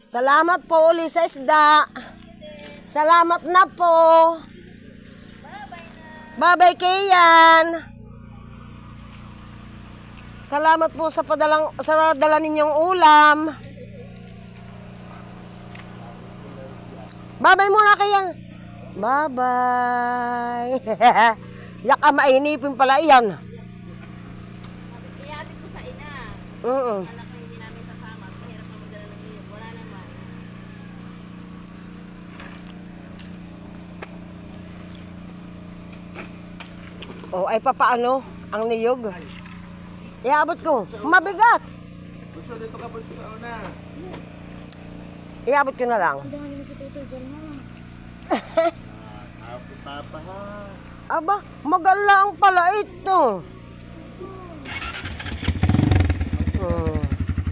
Salamat po uli sa isda. Salamat na po. Bye-bye Kian. Salamat po sa dala ninyong ulam. Bye-bye muna Kian. Bye-bye. Yak mainipin pala iyan. Iabit ko sa ina. Oo. Anak na hindi namin kasama. Mahirap na magdala ng niyog. Wala naman. Oh, ay papaano ang niyog? Iabot ko. Mabigat. Gusto dito ka po sa una. Iabot ko na lang. Ang dami na si Tutoy. Gano'n. Papa ha. Aba, magalang pala ito.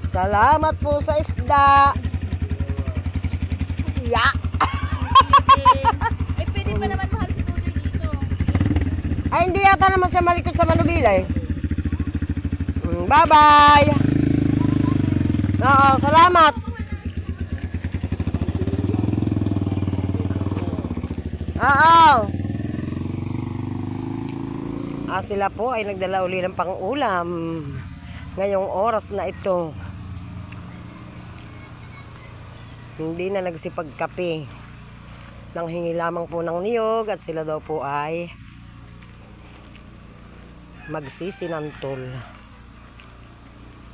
Salamat po sa isda. Ya. Eh, pwede pa naman mahal si Tutoy dito. Ay, hindi yata naman siya malikot sa Manubila eh. Bye-bye. Oo, salamat. Oo. Sila po ay nagdala uli ng pang-ulam ngayong oras na ito. Hindi na nagsipagkape. Nanghingi lamang po ng niyog at sila daw po ay magsisinantol.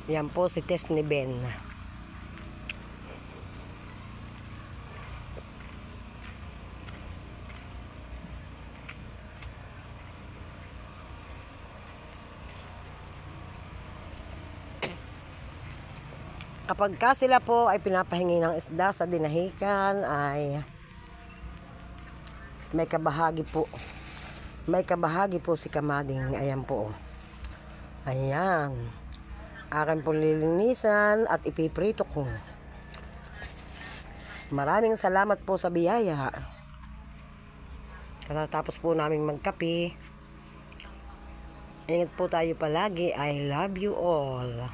Yan po si Tess ni Ben. Kapag ka sila po ay pinapahingi ng isda sa dinahikan ay may kabahagi po. May kabahagi po si Kamading. Ayan po. Ayan. Akin po lilinisan at ipiprito ko. Maraming salamat po sa biyaya. Katatapos po naming magkape. Ingat po tayo palagi. I love you all.